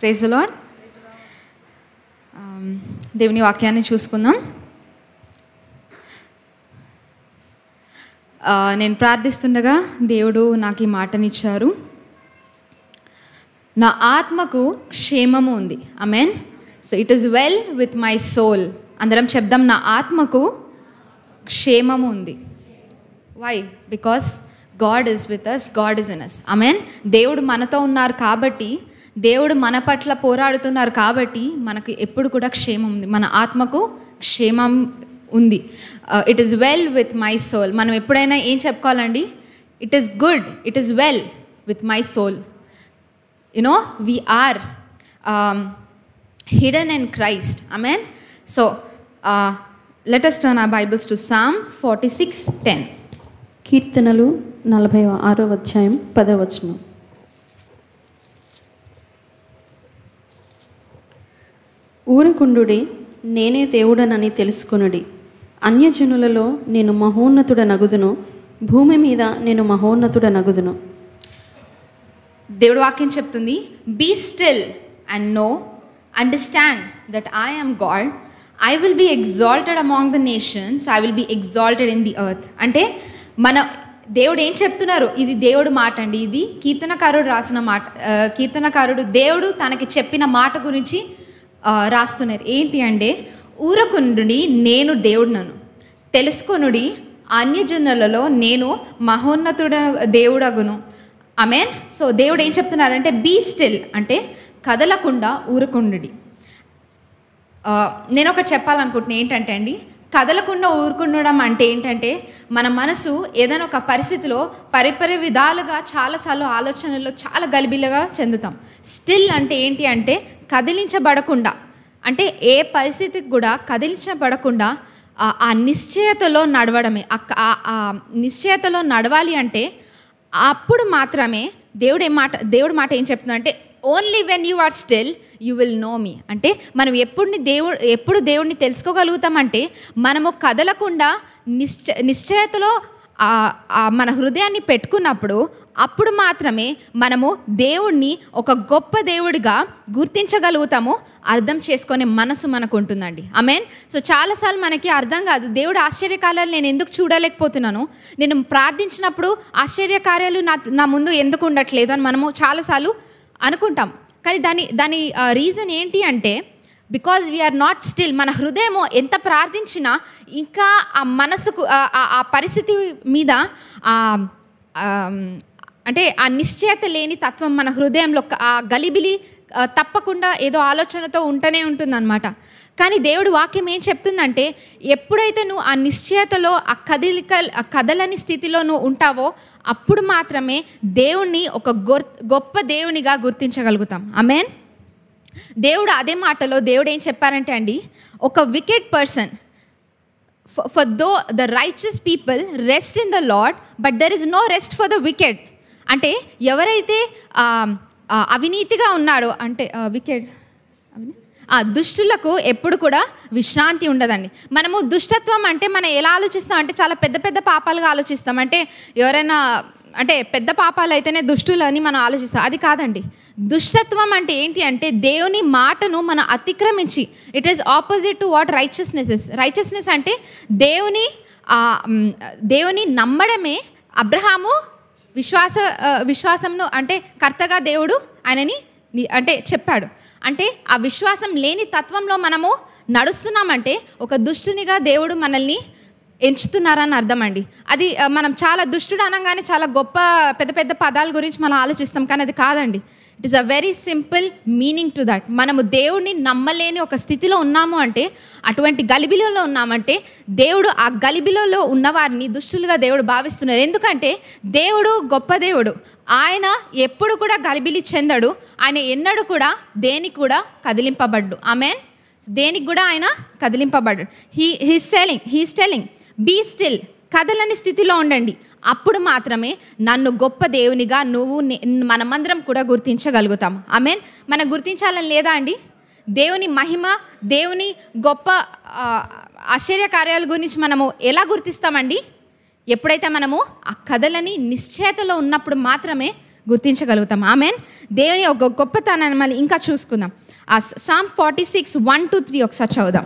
Praise the lord. దేవుని వాక్యాన్ని చూసుకుందాం. నేను ప్రార్థిస్తుండగా దేవుడు నాకు ఈ మాటనిచ్చారు. నా ఆత్మకు క్షేమము ఉంది. Amen. So it is well with my soul. అందరం చెప్దాం, నా ఆత్మకు క్షేమము ఉంది. Why? Because God is with us, God is in us. Amen. దేవుడు మనతో ఉన్నారు కాబట్టి, దేవుడు మన పట్ల పోరాడుతున్నారు కాబట్టి మనకు ఎప్పుడు కూడా క్షేమం ఉంది. మన ఆత్మకు క్షేమం ఉంది. It is well with my soul. మనం ఎప్పుడైనా ఏం చెప్పుకోవాలండి? It is good, it is well with my soul. You know we are hidden in Christ. Amen. So let us turn our Bibles to Psalm 46:10. కీర్తనలు 46వ అధ్యాయం 10వ వచనం. ఊరకుండుడి, నేనే దేవుడనని తెలుసుకొనుడి. అన్యజనులలో నేను మహోన్నతుడ నగుదును, భూమి మీద నేను మహోన్నతుడ నగుదును. దేవుడు వాక్యం చెప్తుంది, be still and know, understand that I am God, I will be exalted among the nations, I will be exalted in the earth. అంటే మన దేవుడు ఏం చెప్తున్నారు? ఇది దేవుడు మాట అండి. ఇది కీర్తనకారుడు రాసిన మాట. కీర్తనకారుడు దేవుడు తనకి చెప్పిన మాట గురించి రాస్తున్నారు. ఏంటి అంటే, ఊరకుండుడి, నేను దేవుడునను, తెలుసుకొనుడి, అన్యజనులలో నేను మహోన్నతుడ దేవుడగును. ఆమెన్. సో దేవుడు ఏం చెప్తున్నారంటే, బీ స్టిల్ అంటే కదలకుండా ఊరకుండుడి. నేను ఒకటి చెప్పాలనుకుంటున్నాను. ఏంటంటే అండి, కదలకుండా ఊరుకుండడం అంటే ఏంటంటే, మన మనసు ఏదైనా ఒక పరిస్థితిలో పరిపరి విధాలుగా చాలాసార్లు ఆలోచనల్లో చాలా గలిబిలిగా చెందుతాం. స్టిల్ అంటే ఏంటి అంటే కదిలించబడకుండా, అంటే ఏ పరిస్థితికి కూడా కదిలించబడకుండా ఆ నిశ్చయతలో నడవడమే. ఆ నిశ్చయతలో నడవాలి అంటే అప్పుడు మాత్రమే దేవుడు మాట ఏం చెప్తున్నా అంటే, only when you are still you will know me. అంటే మనం ఎప్పుడు దేవుడిని తెలుసుకోగలుగుతామంటే, మనము కదలకుండా నిశ్చయతలో మన హృదయాన్ని పెట్టుకున్నప్పుడు, అప్పుడు మాత్రమే మనము దేవుణ్ణి ఒక గొప్ప దేవుడిగా గుర్తించగలుగుతాము, అర్థం చేసుకునే మనసు మనకు ఉంటుందండి. ఆమెన్. సో చాలాసార్లు మనకి అర్థం కాదు, దేవుడు ఆశ్చర్యకార్యాలు నేను ఎందుకు చూడలేకపోతున్నాను, నేను ప్రార్థించినప్పుడు ఆశ్చర్యకార్యాలు నా ముందు ఎందుకు ఉండట్లేదు అని మనము చాలాసార్లు అనుకుంటాం. కానీ దాని రీజన్ ఏంటి అంటే, బికాజ్ వీఆర్ నాట్ స్టిల్. మన హృదయము ఎంత ప్రార్థించినా ఇంకా ఆ మనసుకు ఆ పరిస్థితి మీద అంటే ఆ నిశ్చయత లేని తత్వం మన హృదయంలో ఆ గలిబిలి తప్పకుండా ఏదో ఆలోచనతో ఉంటూనే ఉంటుందన్నమాట. కానీ దేవుడు వాక్యం ఏం చెప్తుందంటే, ఎప్పుడైతే నువ్వు ఆ నిశ్చయతలో ఆ కదలని స్థితిలో నువ్వు ఉంటావో అప్పుడు మాత్రమే దేవుణ్ణి ఒక గొప్ప దేవునిగా గుర్తించగలుగుతాం. ఆమెన్. దేవుడు అదే మాటలో దేవుడు ఏం చెప్పారంటే అండి, ఒక wicked person, for though the righteous people rest in the Lord but there is no rest for the wicked. అంటే ఎవరైతే అవినీతిగా ఉన్నాడో, అంటే వికెడ్ దుష్టులకు ఎప్పుడు కూడా విశ్రాంతి ఉండదండి. మనము దుష్టత్వం అంటే మనం ఎలా ఆలోచిస్తాం అంటే, చాలా పెద్ద పెద్ద పాపాలుగా ఆలోచిస్తాం. అంటే ఎవరైనా అంటే పెద్ద పాపాలు అయితేనే దుష్టులు అని మనం ఆలోచిస్తాం. అది కాదండి. దుష్టత్వం అంటే ఏంటి అంటే, దేవుని మాటను మనం అతిక్రమించి, it is opposite to what righteousness is. Righteousness అంటే దేవుని నమ్మడమే. అబ్రహాము విశ్వాసంను అంటే కర్తగా దేవుడు ఆయనని అంటే చెప్పాడు. అంటే ఆ విశ్వాసం లేని తత్వంలో మనము నడుస్తున్నామంటే ఒక దుష్టునిగా దేవుడు మనల్ని ఎంచుతున్నారని అర్థం అండి. అది మనం చాలా దుష్టుడు అనగానే చాలా గొప్ప పెద్ద పెద్ద పదాల గురించి మనం ఆలోచిస్తాం, కానీ అది కాదండి. It is a very simple meaning to that. మనము దేవుడిని నమ్మలేని ఒక స్థితిలో ఉన్నాము అంటే, అటువంటి గలిబిలలో ఉన్నామంటే, దేవుడు ఆ గలిబిలలో ఉన్నవారిని దుష్టులుగా దేవుడు భావిస్తున్నారు. ఎందుకంటే దేవుడు గొప్ప దేవుడు. ఆయన ఎప్పుడు కూడా గలిబిలి చెందడు. ఆయన ఎన్నడూ కూడా దేనికి కూడా కదిలింపబడ్డు. ఆమెన్. దేనికి కూడా ఆయన కదిలింపబడ్డాడు. హీస్ టెలింగ్ బీ స్టిల్, కదలని స్థితిలో ఉండండి. అప్పుడు మాత్రమే నన్ను గొప్ప దేవునిగా మనమందరం కూడా గుర్తించగలుగుతాం. ఆమెన్. మనం గుర్తించాలని లేదా అండి? దేవుని మహిమ, దేవుని గొప్ప ఆశ్చర్య కార్యాల గురించి మనము ఎలా గుర్తిస్తామండి? ఎప్పుడైతే మనము ఆ కథలని నిశ్చయతలో ఉన్నప్పుడు మాత్రమే గుర్తించగలుగుతాం. ఆమెన్. దేవుని ఒక గొప్పతనాన్ని మళ్ళీ ఇంకా చూసుకుందాం. ఆ Psalm 46, 1-3 ఒకసారి చదువుదాం.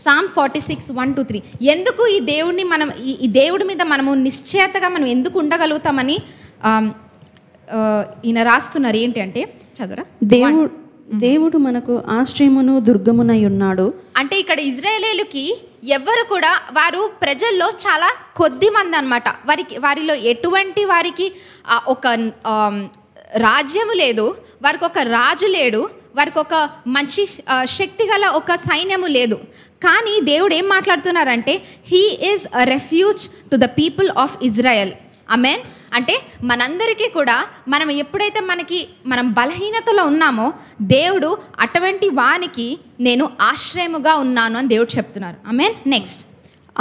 Psalm 46, 1-3. ఎందుకు ఈ దేవుడిని మనం ఈ దేవుడి మీద మనము నిశ్చయతగా మనం ఎందుకు ఉండగలుగుతామని ఈయన రాస్తున్నారు. ఏంటి అంటే చదువురా. దేవుడు మనకు ఆశ్రయమును దుర్గమునై ఉన్నాడు. అంటే ఇక్కడ ఇజ్రాయేలీలకి ఎవ్వరు కూడా వారు ప్రజల్లో చాలా కొద్ది మంది అనమాట. వారిలో ఎటువంటి వారికి ఒక రాజ్యము లేదు, వారికి ఒక రాజు లేడు, వారికి ఒక మంచి శక్తి గల ఒక సైన్యము లేదు. కానీ దేవుడు ఏం మాట్లాడుతున్నారంటే he is a refuse to the people of Israel. Amen. అంటే మనందరికీ కూడా మనం ఎప్పుడైతే మనం బలహీనతలో ఉన్నామో దేవుడు అటువంటి వానికి నేను ఆశ్రయముగా ఉన్నాను అని దేవుడు చెప్తున్నారు. ఆమెన్. నెక్స్ట్,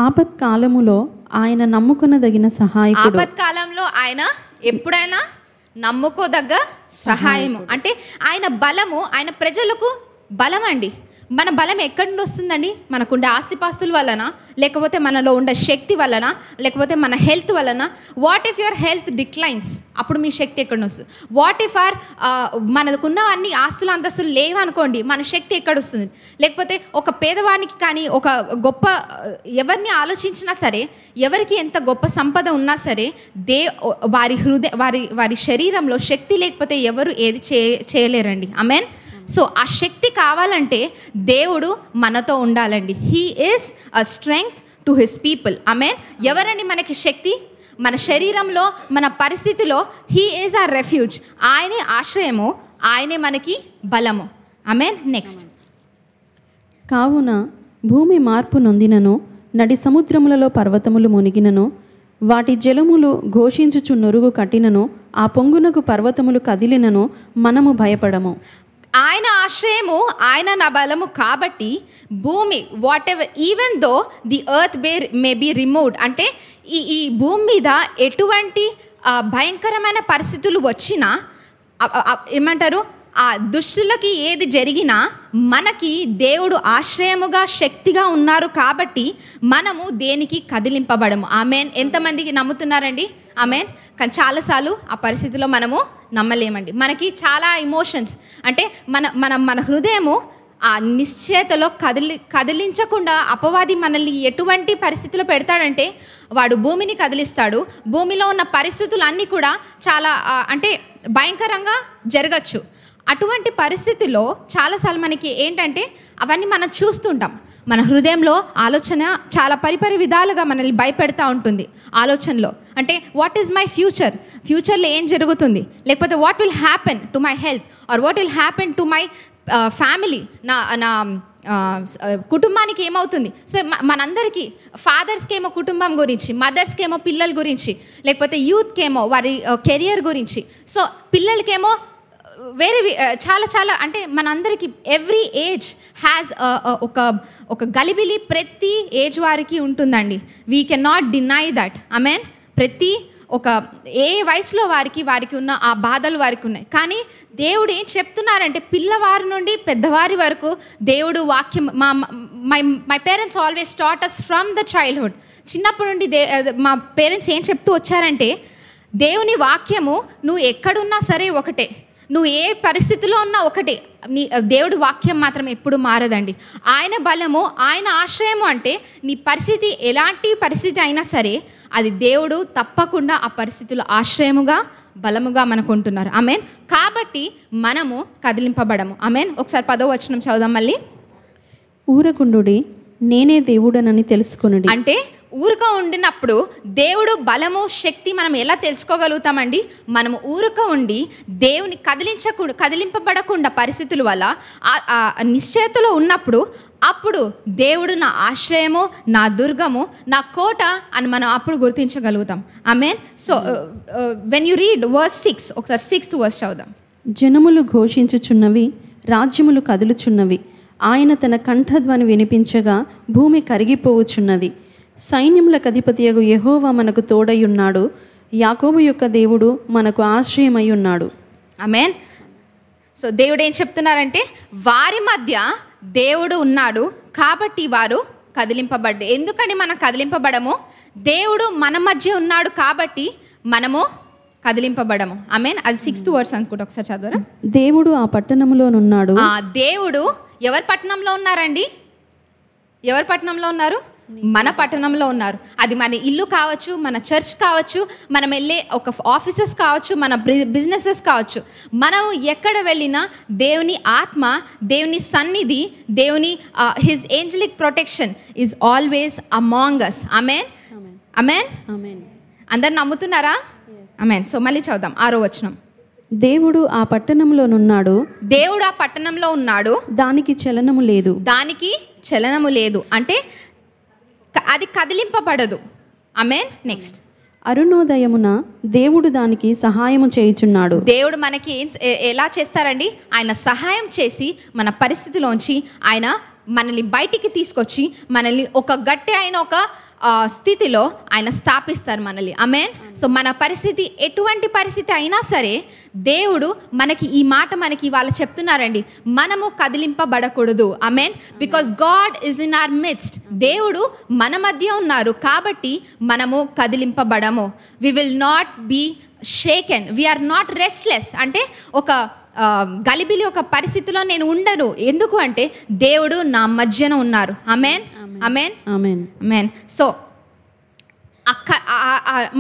ఆపత్కాలములో ఆయన నమ్ముకొనదగిన సహాయకుడు. ఆపత్కాలంలో ఆయన ఎప్పుడైనా నమ్ముకోదగ్గ సహాయము. అంటే ఆయన బలము, ఆయన ప్రజలకు బలం అండి. మన బలం ఎక్కడి నుండి వస్తుందండి? మనకుండే ఆస్తిపాస్తుల వలన, లేకపోతే మనలో ఉండే శక్తి వలన, లేకపోతే మన హెల్త్ వలన. What if your health declines? అప్పుడు మీ శక్తి ఎక్కడి నుంచి వస్తుంది? వాట్ ఇఫ్ మనకున్నవన్నీ ఆస్తులు అంతస్తులు లేవనుకోండి, మన శక్తి ఎక్కడ వస్తుంది? లేకపోతే ఒక పేదవానికి కానీ, ఒక గొప్ప ఎవరిని ఆలోచించినా సరే, ఎవరికి ఎంత గొప్ప సంపద ఉన్నా సరే, వారి శరీరంలో శక్తి లేకపోతే ఎవరు ఏది చేయలేరండి. ఆమెన్. సో ఆ శక్తి కావాలంటే దేవుడు మనతో ఉండాలండి. He is a strength to his people. Amen. ఎవరండి మనకి శక్తి? మన శరీరంలో, మన పరిస్థితిలో హీ ఈజ్ ఆర్ రెఫ్యూజ్. ఆయనే ఆశ్రయము, ఆయనే మనకి బలము. ఆమెన్. నెక్స్ట్, కావున భూమి మార్పు నొందినను, నడి సముద్రములలో పర్వతములు మునిగినను, వాటి జలములు ఘోషించుచు నురుగు కట్టినను, ఆ పొంగునకు పర్వతములు కదిలినను మనము భయపడము. ఆయన ఆశ్రయము, ఆయన నా బలము కాబట్టి భూమి, whatever, even though the earth may be removed, అంటే ఈ భూమి మీద ఎటువంటి భయంకరమైన పరిస్థితులు వచ్చినా, ఏమంటారు, ఆ దుష్టులకి ఏది జరిగినా మనకి దేవుడు ఆశ్రయముగా శక్తిగా ఉన్నారు కాబట్టి మనము దేనికి కదిలింపబడము. ఆమెన్. ఎంతమందికి నమ్ముతున్నారండి? ఆమెన్. కానీ చాలాసార్లు ఆ పరిస్థితిలో మనము నమ్మలేమండి. మనకి చాలా ఇమోషన్స్, అంటే మన హృదయము ఆ నిశ్చయతలో కదిలించకుండా అపవాది మనల్ని ఎటువంటి పరిస్థితిలో పెడతాడంటే వాడు భూమిని కదిలిస్తాడు. భూమిలో ఉన్న పరిస్థితులు అన్నీ కూడా చాలా అంటే భయంకరంగా జరగచ్చు. అటువంటి పరిస్థితుల్లో చాలాసార్లు మనకి ఏంటంటే అవన్నీ మనం చూస్తుంటాం. మన హృదయంలో ఆలోచన చాలా పరిపరి విధాలుగా మనల్ని భయపెడతా ఉంటుంది. ఆలోచనలో అంటే వాట్ ఈజ్ మై ఫ్యూచర్లో ఏం జరుగుతుంది, లేకపోతే what will happen to my health, or what will happen to my family, నా కుటుంబానికి ఏమవుతుంది. సో మనందరికీ ఫాదర్స్కి ఏమో కుటుంబం గురించి, మదర్స్కి ఏమో పిల్లల గురించి, లేకపోతే యూత్కి ఏమో వారి కెరియర్ గురించి, సో పిల్లలకేమో వేరే చాలా అంటే మనందరికీ ఎవ్రీ ఏజ్ హ్యాజ్ ఒక గలిబిలి ప్రతి ఏజ్ వారికి ఉంటుందండి. We can not deny that. Amen. ప్రతి ఏ వయసులో వారికి ఉన్న ఆ బాధలు వారికి ఉన్నాయి. కానీ దేవుడు ఏం చెప్తున్నారంటే పిల్లవారి నుండి పెద్దవారి వరకు దేవుడు వాక్యం, my parents always taught us from the childhood. చిన్నప్పటి నుండి మా పేరెంట్స్ ఏం చెప్తూ వచ్చారంటే దేవుని వాక్యము నువ్వు ఎక్కడున్నా సరే ఒకటే, నువ్వు ఏ పరిస్థితిలో ఉన్నా ఒకటే, దేవుడి వాక్యం మాత్రం ఎప్పుడు మారదండి. ఆయన బలము, ఆయన ఆశ్రయము అంటే నీ పరిస్థితి ఎలాంటి పరిస్థితి అయినా సరే అది దేవుడు తప్పకుండా ఆ పరిస్థితుల్లో ఆశ్రయముగా బలముగా మనకు ఉంటున్నారు. ఆమెన్. కాబట్టి మనము కదిలింపబడము. ఆమెన్. ఒకసారి 10వ వచనం చదువుదాం మళ్ళీ. ఊరకుండుడి, నేనే దేవుడనని తెలుసుకొనుడి. అంటే ఊరుక ఉండినప్పుడు దేవుడు బలము శక్తి మనం ఎలా తెలుసుకోగలుగుతామండి? మనము ఊరుక ఉండి దేవుని కదిలింపబడకుండా పరిస్థితుల వల్ల నిశ్చయతలో ఉన్నప్పుడు అప్పుడు దేవుడు నా ఆశ్రయము, నా దుర్గము, నా కోట అని మనం అప్పుడు గుర్తించగలుగుతాం. Amen. So when you read verse 6, ఒకసారి 6th వర్స్ చదువుదాం. జనములు ఘోషించుచున్నవి, రాజ్యములు కదులుచున్నవి, ఆయన తన కంఠధ్వని వినిపించగా భూమి కరిగిపోవచ్చున్నది. సైన్యములకు అధిపతియగు యెహోవా మనకు తోడై ఉన్నాడు, యాకోబు యొక్క దేవుడు మనకు ఆశ్రయమై ఉన్నాడు. ఆమేన్. సో దేవుడు ఏం చెప్తున్నారంటే వారి మధ్య దేవుడు ఉన్నాడు కాబట్టి వారు కదిలింపబడ్డారు. ఎందుకని మనం కదిలింపబడము? దేవుడు మన మధ్య ఉన్నాడు కాబట్టి మనము కదిలింపబడము. ఆమేన్. అది 6th వర్స్ అనుకుంటా, ఒకసారి చదవరా. దేవుడు ఆ పట్టణములోనున్నాడు. దేవుడు ఎవరి పట్టణంలో ఉన్నారండి? ఎవరి పట్టణంలో ఉన్నారు? మన పట్టణంలో ఉన్నారు. అది మన ఇల్లు కావచ్చు, మన చర్చ్ కావచ్చు, మనం వెళ్ళే ఒక ఆఫీసెస్ కావచ్చు, మన బిజినెసెస్ కావచ్చు. మనం ఎక్కడ వెళ్ళినా దేవుని ఆత్మ, దేవుని సన్నిధి, దేవుని his angelic protection is always among us. Amen, amen, amen. అందరు నమ్ముతున్నారా? ఆమేన్. సో మళ్ళీ చదువుదాం 6వ వచనం. దేవుడు ఆ పట్టణంలోనున్నాడు. దేవుడు ఆ పట్టణంలో ఉన్నాడు, దానికి చలనము లేదు. దానికి చలనము లేదు అంటే అది కదిలింపబడదు. ఆమేన్. నెక్స్ట్. అరుణోదయమున దేవుడు దానికి సహాయము చేయుచున్నాడు. దేవుడు మనకి ఎలా చేస్తారండి? ఆయన సహాయం చేసి మన పరిస్థితిలోంచి ఆయన మనల్ని బయటికి తీసుకొచ్చి మనల్ని ఒక గట్టి అయిన ఒక స్థితిలో ఆయన స్థాపిస్తారు మనల్ని. ఆమేన్. సో మన పరిస్థితి ఎటువంటి పరిస్థితి అయినా సరే దేవుడు మనకి ఈ మాట మనకి వాళ్ళు చెప్తున్నారండి, మనము కదిలింపబడకూడదు. Amen. Because God is in our midst. దేవుడు మన మధ్య ఉన్నారు కాబట్టి మనము కదిలింపబడము. We will not be shaken, we are not restless. అంటే ఒక గలిబిలి ఒక పరిస్థితిలో నేను ఉండను. ఎందుకు అంటే దేవుడు నా మధ్యన ఉన్నారు. ఆమేన్, ఆమేన్, ఆమేన్, ఆమేన్. సో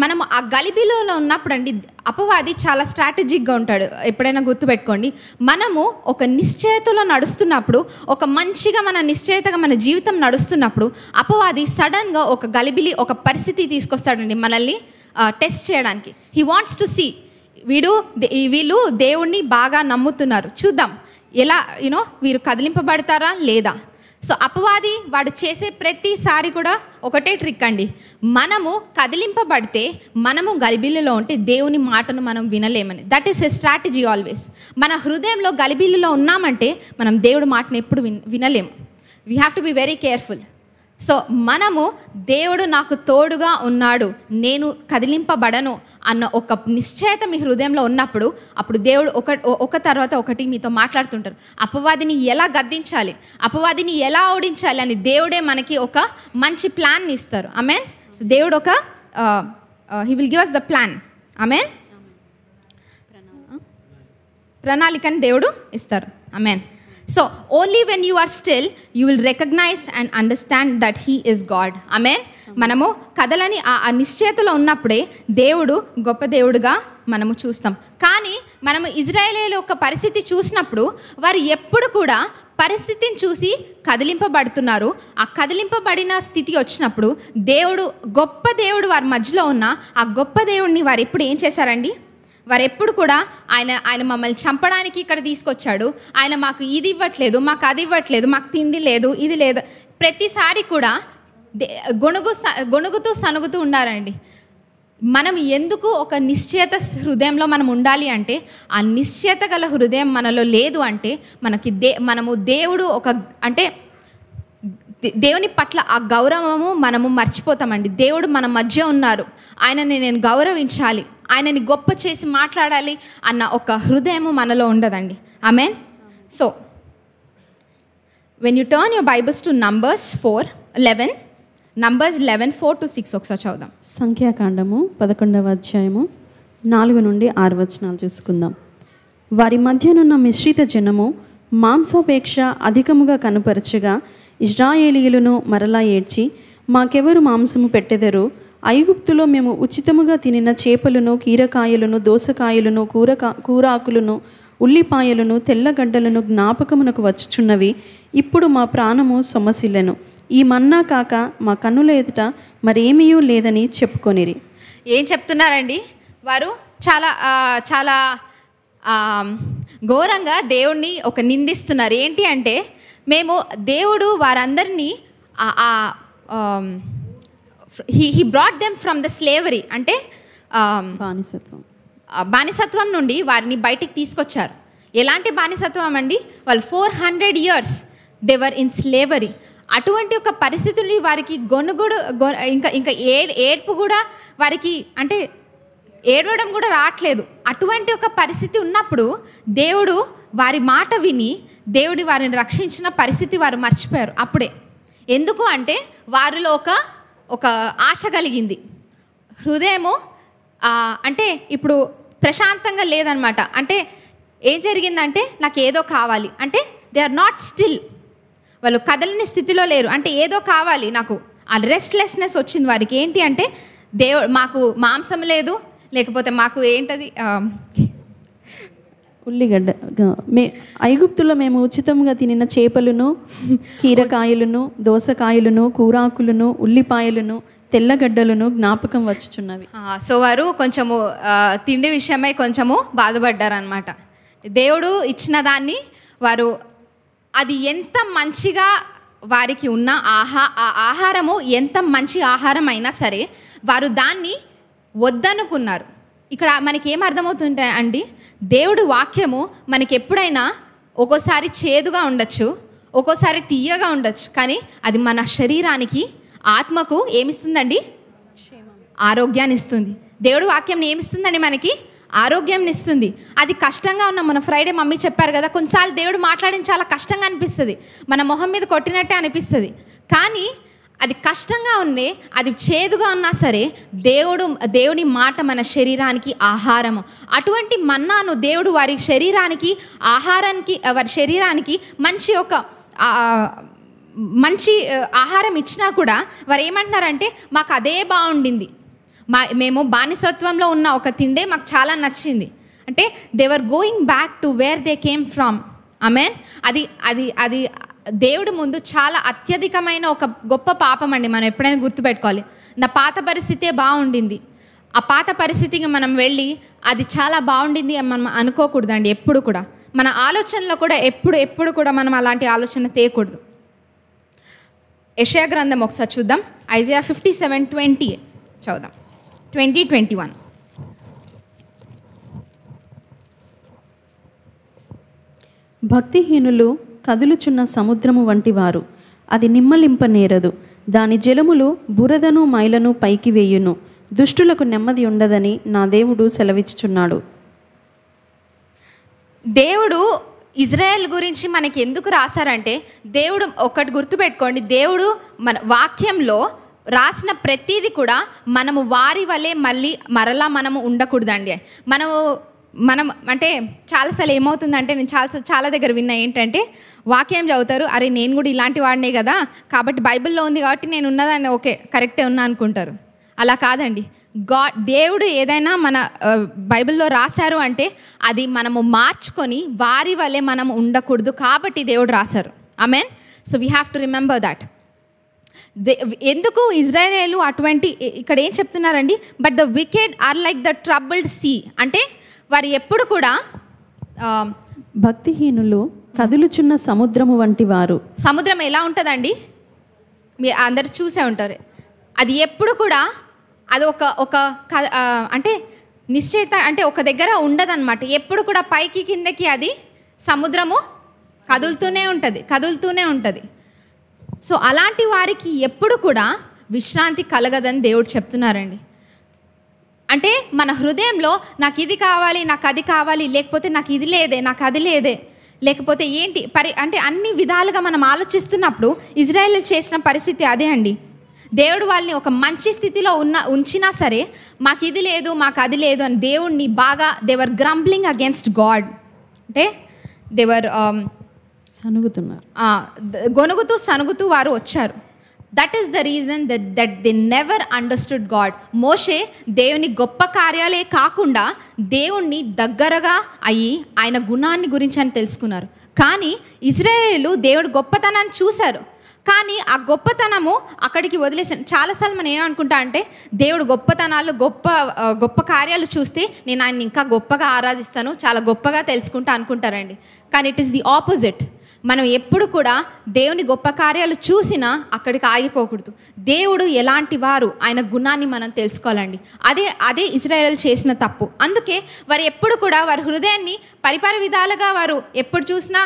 మనము ఆ గలిబిలో ఉన్నప్పుడు అండి అపవాది చాలా స్ట్రాటజిక్గా ఉంటాడు. ఎప్పుడైనా గుర్తుపెట్టుకోండి, మనము ఒక నిశ్చయతలో నడుస్తున్నప్పుడు, ఒక మంచిగా మన నిశ్చయతగా మన జీవితం నడుస్తున్నప్పుడు అపవాది సడన్గా ఒక గలిబిలి ఒక పరిస్థితి తీసుకొస్తాడండి మనల్ని టెస్ట్ చేయడానికి. హీ వాంట్స్ టు సీ వీళ్ళు దేవుణ్ణి బాగా నమ్ముతున్నారు, చూద్దాం ఎలా వీరు కదిలింపబడతారా లేదా. సో అపవాది వాడు చేసే ప్రతిసారి కూడా ఒకటే ట్రిక్ అండి, మనము కదిలింపబడితే మనము గలిబిలిలో ఉంటే దేవుని మాటను మనం వినలేమని. That is a strategy always. మన హృదయంలో గలిబిలిలో ఉన్నామంటే మనం దేవుడి మాటను ఎప్పుడు వినలేము. We have to be very careful. So మనము దేవుడు నాకు తోడుగా ఉన్నాడు, నేను కదిలింపబడను అన్న ఒక నిశ్చయత మీ హృదయంలో ఉన్నప్పుడు అప్పుడు దేవుడు ఒక తర్వాత ఒకటి మీతో మాట్లాడుతుంటారు. అపవాదిని ఎలా గద్దించాలి, అపవాదిని ఎలా ఓడించాలి అని దేవుడే మనకి ఒక మంచి ప్లాన్ ఇస్తారు. ఆమేన్. సో దేవుడు ఒక he will give us the plan. Amen. ప్రణాళికని దేవుడు ఇస్తారు. Amen. So only when you are still you will recognise and understand that he is God. Amen. మనము కథలని ఆ నిశ్చయతలో ఉన్నప్పుడే దేవుడు గొప్ప దేవుడుగా మనము చూస్తాం. కానీ మనము ఇజ్రాయేలీల యొక్క పరిస్థితి చూసినప్పుడు వారు ఎప్పుడు కూడా పరిస్థితిని చూసి కదిలింపబడుతున్నారు. ఆ కదిలింపబడిన స్థితి వచ్చినప్పుడు దేవుడు గొప్ప దేవుడు వారి మధ్యలో ఉన్న ఆ గొప్ప దేవుడిని వారు ఎప్పుడు ఏం చేశారండి? వారు ఎప్పుడు కూడా ఆయన మమ్మల్ని చంపడానికి ఇక్కడ తీసుకొచ్చాడు, ఆయన మాకు ఇది ఇవ్వట్లేదు, మాకు అది ఇవ్వట్లేదు, మాకు తిండి లేదు, ఇది లేదు, ప్రతిసారి కూడా గొణుగుతూ సనుగుతూ ఉన్నారండి. మనం ఎందుకు ఒక నిశ్చయత హృదయంలో మనం ఉండాలి అంటే ఆ నిశ్చయత గల హృదయం మనలో లేదు అంటే మనకి మనము దేవుడు అంటే దేవుని పట్ల ఆ గౌరవము మనము మర్చిపోతామండి. దేవుడు మన మధ్య ఉన్నారు, ఆయనని నేను గౌరవించాలి, ఆయనని గొప్ప చేసి మాట్లాడాలి అన్న ఒక హృదయము మనలో ఉండదండి. Amen. So when you turn your Bibles to Numbers 4:11, Numbers 11:4-6 ఒకసారి చదువుదాం. సంఖ్యాకాండము 11వ అధ్యాయము 4 నుండి 6 వచనాలు చూసుకుందాం. వారి మధ్యనున్న మిశ్రిత జనము మాంసాపేక్ష అధికముగా కనుపరచగా ఇశ్రాయేలీయులను మరలా ఏడ్చి, మాకెవరు మాంసము పెట్టెదరు? ఐగుప్తులో మేము ఉచితముగా తినిన చేపలను, కీరకాయలను, దోసకాయలను, కూరాకులను, ఉల్లిపాయలను, తెల్లగడ్డలను జ్ఞాపకమునకు వచ్చుచున్నవి. ఇప్పుడు మా ప్రాణము సొమ్మసిల్లెను. ఈ మన్నా కాక మా కన్నుల ఎదుట మరేమీ లేదని చెప్పుకొనిరి. ఏం చెప్తున్నారండి వారు? చాలా చాలా ఘోరంగా దేవుణ్ణి ఒక నిందిస్తున్నారు. ఏంటి అంటే మేము దేవుడు వారందరినీ he brought them from the slavery అంటే బానిసత్వం నుండి వారిని బయటికి తీసుకొచ్చారు. ఎలాంటి బానిసత్వం అండి? వాళ్ళు 400 years they were in slavery. అటువంటి ఒక పరిస్థితుల్ని వారికి ఇంకా ఏడ్పు కూడా వారికి అంటే ఏడవడం కూడా రావట్లేదు. అటువంటి ఒక పరిస్థితి ఉన్నప్పుడు దేవుడు వారి మాట విని దేవుడు వారిని రక్షించిన పరిస్థితి వారు మర్చిపోయారు అప్పుడే. ఎందుకు అంటే వారిలో ఒక ఆశ కలిగింది, హృదయము అంటే ఇప్పుడు ప్రశాంతంగా లేదనమాట. అంటే ఏం జరిగిందంటే నాకు ఏదో కావాలి అంటే దే ఆర్ నాట్ స్టిల్, వాళ్ళు కదలని స్థితిలో లేరు. అంటే ఏదో కావాలి నాకు, ఆ రెస్ట్లెస్నెస్ వచ్చింది వారికి. ఏంటి అంటే మాకు మాంసం లేదు, లేకపోతే మాకు ఏంటది ఉల్లిగడ్డ. ఐగుప్తులో మేము ఉచితంగా తినిన చేపలను, కీరకాయలను, దోసకాయలను, కూరాకులను, ఉల్లిపాయలను, తెల్లగడ్డలను జ్ఞాపకం వచ్చుచున్నవి. సో వారు కొంచెము తిండి విషయమై కొంచెము బాధపడ్డారనమాట. దేవుడు ఇచ్చిన దాన్ని వారు, అది ఎంత మంచిగా వారికి ఉన్న ఆహారము ఎంత మంచి ఆహారం అయినా సరే వారు దాన్ని వద్దనుకున్నారు. ఇక్కడ మనకి ఏం అర్థమవుతుంటే అండి, దేవుడు వాక్యము మనకి ఎప్పుడైనా ఒక్కోసారి చేదుగా ఉండొచ్చు, ఒక్కోసారి తీయగా ఉండొచ్చు, కానీ అది మన శరీరానికి ఆత్మకు ఏమిస్తుందండి? ఆరోగ్యాన్ని ఇస్తుంది. దేవుడు వాక్యం ఏమిస్తుందండి? మనకి ఆరోగ్యం ఇస్తుంది. అది కష్టంగా ఉన్న, మన ఫ్రైడే మమ్మీ చెప్పారు కదా, కొన్నిసార్లు దేవుడు మాట్లాడిన చాలా కష్టంగా అనిపిస్తుంది, మన మొహం మీద కొట్టినట్టే అనిపిస్తుంది. కానీ అది కష్టంగా ఉంది, అది చేదుగా ఉన్నా సరే దేవుని మాట మన శరీరానికి ఆహారము. అటువంటి మన్నాను దేవుడు వారి శరీరానికి వారి శరీరానికి మంచి ఆహారం ఇచ్చినా కూడా వారు ఏమంటున్నారంటే మాకు అదే బాగుండింది, మేము బానిసత్వంలో ఉన్న ఒక తిండే మాకు చాలా నచ్చింది. అంటే they were going back to where they came from. Amen. అది దేవుడి ముందు చాలా అత్యధికమైన ఒక గొప్ప పాపం అండి. మనం ఎప్పుడైనా గుర్తుపెట్టుకోవాలి, నా పాత పరిస్థితే బాగుండింది, ఆ పాత పరిస్థితికి మనం వెళ్ళి అది చాలా బాగుండింది అని మనం అనుకోకూడదండి. ఎప్పుడు కూడా మన ఆలోచనలో కూడా ఎప్పుడు కూడా మనం అలాంటి ఆలోచన తేయకూడదు. యెషయా గ్రంథం ఒకసారి చూద్దాం. ఐజయా 57:20 చదువుదాం. 20:21. భక్తిహీనులు కదులుచున్న సముద్రము వంటి వారు, అది నిమ్మలింపనేరదు. దాని జలములు బురదను మైలను పైకి వేయును. దుష్టులకు నెమ్మది ఉండదని నా దేవుడు సెలవిచ్చుచున్నాడు. దేవుడు ఇజ్రాయెల్ గురించి మనకి ఎందుకు రాశారంటే, దేవుడు ఒకటి గుర్తుపెట్టుకోండి, దేవుడు మన వాక్యంలో రాసిన ప్రతిదీ కూడా మనము వారి వలె మరలా మనము ఉండకూడదండి. మనం అంటే చాలాసార్లు ఏమవుతుందంటే, నేను చాలా దగ్గర విన్నా ఏంటంటే, వాక్యం చదువుతారు, అరే నేను కూడా ఇలాంటి వాడినే కదా, కాబట్టి బైబిల్లో ఉంది కాబట్టి నేను ఉన్నదాన్ని ఓకే కరెక్టే ఉన్నా అనుకుంటారు. అలా కాదండి. దేవుడు ఏదైనా మన బైబిల్లో రాశారు అంటే అది మనము మార్చుకొని వారి వలె మనం ఉండకూడదు, కాబట్టి దేవుడు రాశారు. Amen. So we have to remember that. ఎందుకు ఇజ్రాయేలు అటువంటి, ఇక్కడ ఏం చెప్తున్నారండి, but the wicked are like the troubled sea. అంటే వారు ఎప్పుడు కూడా భక్తిహీనులు కదులుచున్న సముద్రము వంటి వారు. సముద్రం ఎలా ఉంటుందండి? మీరు అందరు చూసే ఉంటారు. అది ఎప్పుడు కూడా అది ఒక అంటే నిశ్చయిత అంటే ఒక దగ్గర ఉండదన్నమాట. ఎప్పుడు కూడా పైకి కిందకి అది సముద్రము కదులుతూనే ఉంటుంది. సో అలాంటి వారికి ఎప్పుడు కూడా విశ్రాంతి కలగదని దేవుడు చెప్తున్నారండి. అంటే మన హృదయంలో నాకు ఇది కావాలి, నాకు అది కావాలి, లేకపోతే నాకు ఇది లేదే, నాకు అది లేదే, లేకపోతే ఏంటి అంటే అన్ని విధాలుగా మనం ఆలోచిస్తున్నప్పుడు ఇజ్రాయేల్ చేసిన పరిస్థితి అదే అండి. దేవుడు వాళ్ళని ఒక మంచి స్థితిలో ఉంచినా సరే మాకు ఇది లేదు, మాకు అది లేదు అని దేవుణ్ణి బాగా దేవర్ గ్రంబ్లింగ్ అగేన్స్ట్ గాడ్. అంటే దేవర్ సనుగుతున్నారు, గొనుగుతూ సనుగుతూ వారు వచ్చారు. That is the reason that they never understood God. మోషే దేవుని గొప్ప కార్యాలే కాకుండా దేవుణ్ణి దగ్గరగా అయ్యి ఆయన గుణాన్ని గురించి అని తెలుసుకున్నారు. కానీ ఇజ్రాయేలు దేవుడు గొప్పతనాన్ని చూశారు, కానీ ఆ గొప్పతనము అక్కడికి వదిలేసాను. చాలాసార్లు మనం ఏమనుకుంటా అంటే, దేవుడు గొప్పతనాలు గొప్ప కార్యాలు చూస్తే నేను ఆయన ఇంకా గొప్పగా ఆరాధిస్తాను, చాలా గొప్పగా తెలుసుకుంటా అనుకుంటారండి. కానీ ఇట్ ఈస్ ది ఆపోజిట్. మనం ఎప్పుడు కూడా దేవుని గొప్ప కార్యాలు చూసినా అక్కడికి ఆగిపోకూడదు. దేవుడు ఎలాంటి వారు, ఆయన గుణాన్ని మనం తెలుసుకోవాలండి. అదే ఇజ్రాయేల్ చేసిన తప్పు. అందుకే వారు ఎప్పుడు కూడా వారి హృదయాన్ని పరిపరి విధాలుగా వారు ఎప్పుడు చూసినా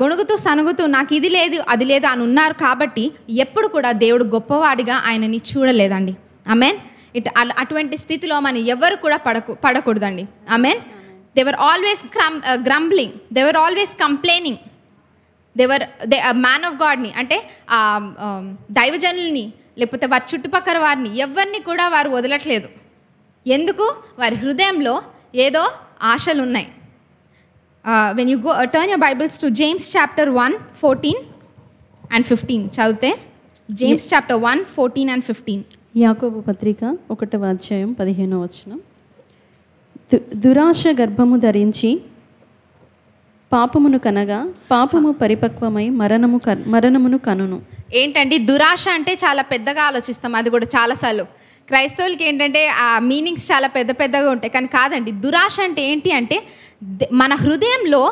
గొణుగుతూ సనుగుతూ నాకు ఇది లేదు అది లేదు అని ఉన్నారు. కాబట్టి ఎప్పుడు కూడా దేవుడు గొప్పవాడిగా ఆయనని చూడలేదండి. ఆమెన్. అటువంటి స్థితిలో మనం ఎవరు కూడా పడకూడదండి. Amen. They were always grumbling, they were always complaining. Man of గాడ్ని అంటే దైవజనుల్ని లేకపోతే వారి చుట్టుపక్కల వారిని ఎవరిని కూడా వారు వదలట్లేదు. ఎందుకు? వారి హృదయంలో ఏదో ఆశలు ఉన్నాయి. When you go turn your Bibles to James chapter 1:14 and 15 చదివితే, జేమ్స్ చాప్టర్ 1:14 and 15. యాకోబు పత్రిక 1వ అధ్యాయం 15వ వచనం. దురాశ గర్భము ధరించి పాపమును కనగా పాపము పరిపక్వమై మరణమును కనును. ఏంటండి దురాశ అంటే? చాలా పెద్దగా ఆలోచిస్తాం. అది కూడా చాలాసార్లు క్రైస్తవులకి ఏంటంటే ఆ మీనింగ్స్ చాలా పెద్ద పెద్దగా ఉంటాయి. కానీ కాదండి, దురాశ అంటే ఏంటి అంటే మన హృదయంలో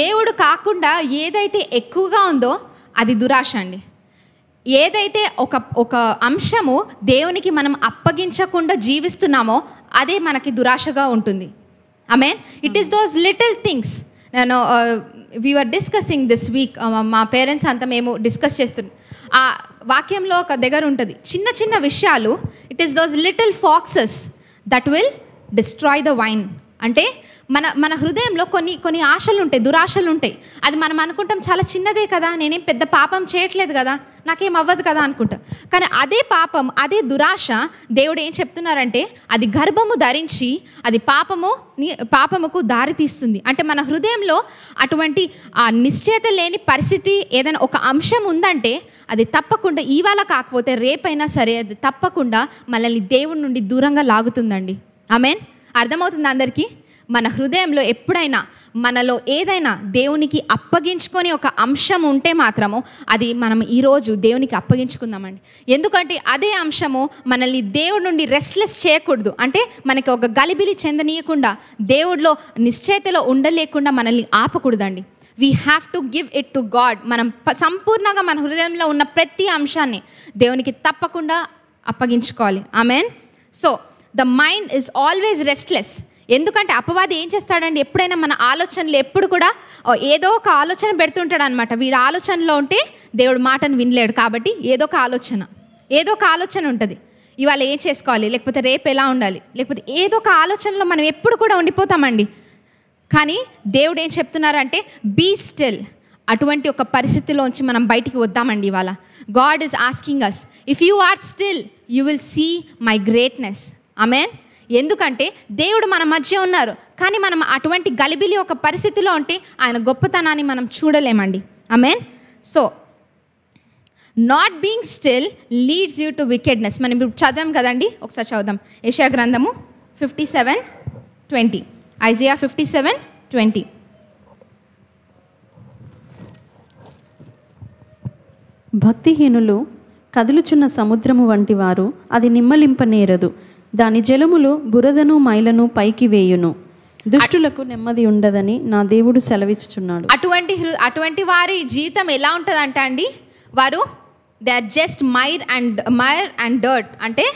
దేవుడు కాకుండా ఏదైతే ఎక్కువగా ఉందో అది దురాశ అండి. ఏదైతే ఒక అంశము దేవునికి మనం అప్పగించకుండా జీవిస్తున్నామో అదే మనకి దురాశగా ఉంటుంది. Amen. It is those little things. నేను we are discussing this week, మా పేరెంట్స్ అంతా మేము డిస్కస్ చేస్తున్నాం. ఆ వాక్యంలో ఒక దగ్గర ఉంటుంది, చిన్న చిన్న విషయాలు, it is those little foxes that will destroy the wine. అంటే మన హృదయంలో కొన్ని ఆశలు ఉంటాయి, దురాశలు ఉంటాయి. అది మనం అనుకుంటాం చాలా చిన్నదే కదా, నేనేం పెద్ద పాపం చేయట్లేదు కదా, నాకేం అవ్వదు కదా అనుకుంటాం. కానీ అదే పాపం, అదే దురాశ దేవుడు ఏం చెప్తున్నారంటే అది గర్భము ధరించి అది పాపముకు దారి తీస్తుంది. అంటే మన హృదయంలో అటువంటి ఆ నిశ్చయత లేని పరిస్థితి ఏదైనా ఒక అంశం ఉందంటే అది తప్పకుండా ఇవాళ కాకపోతే రేపైనా సరే అది తప్పకుండా మనల్ని దేవుడి నుండి దూరంగా లాగుతుందండి. ఆమేన్. అర్థమవుతుంది అందరికీ? మన హృదయంలో ఎప్పుడైనా మనలో ఏదైనా దేవునికి అప్పగించుకొని ఒక అంశం ఉంటే మాత్రము అది మనం ఈరోజు దేవునికి అప్పగించుకుందామండి. ఎందుకంటే అదే అంశము మనల్ని దేవుడి నుండి రెస్ట్లెస్ చేయకూడదు. అంటే మనకి ఒక గలిబిలి చెందనీయకుండా, దేవుడిలో నిశ్చయతలో ఉండలేకుండా మనల్ని ఆపకూడదండి. We have to give it to God. మనం సంపూర్ణంగా మన హృదయంలో ఉన్న ప్రతి అంశాన్ని దేవునికి తప్పకుండా అప్పగించుకోవాలి. Amen. So the mind is always restless. ఎందుకంటే అపవాది ఏం చేస్తాడండి, ఎప్పుడైనా మన ఆలోచనలు ఎప్పుడు కూడా ఏదో ఒక ఆలోచన పెడుతుంటాడు అనమాట. వీడి ఆలోచనలో ఉంటే దేవుడు మాటను వినలేడు. కాబట్టి ఏదో ఒక ఆలోచన ఉంటుంది. ఇవాళ ఏం చేసుకోవాలి, లేకపోతే రేపు ఎలా ఉండాలి, లేకపోతే ఏదో ఒక ఆలోచనలో మనం ఎప్పుడు కూడా ఉండిపోతామండి. కానీ దేవుడు ఏం చెప్తున్నారంటే బీ స్టిల్. అటువంటి ఒక పరిస్థితిలోంచి మనం బయటికి వద్దామండి ఇవాళ. God is asking us, if you are still you will see my greatness. Amen. ఎందుకంటే దేవుడు మన మధ్య ఉన్నారు, కానీ మనం అటువంటి గలిబిలి ఒక పరిస్థితిలో ఉంటే ఆయన గొప్పతనాన్ని మనం చూడలేమండి. Amen. So not being still leads you to wickedness. మనం ఇప్పుడు చదివాం కదండి, ఒకసారి చదువుదాం. యెషయా గ్రంథము 57:20. ఐజియా 57:20. భక్తిహీనులు కదులుచున్న సముద్రము వంటి వారు, అది నిమ్మలింపనేరదు. దాని జలములు బురదను మైలను పైకి వేయును. దుష్టులకు నెమ్మది ఉండదని నా దేవుడు సెలవిచ్చుచున్నాడు. అటువంటి వారి జీవితం ఎలా ఉంటుందంట అండి, వారు they are just mire and dirt. అంటే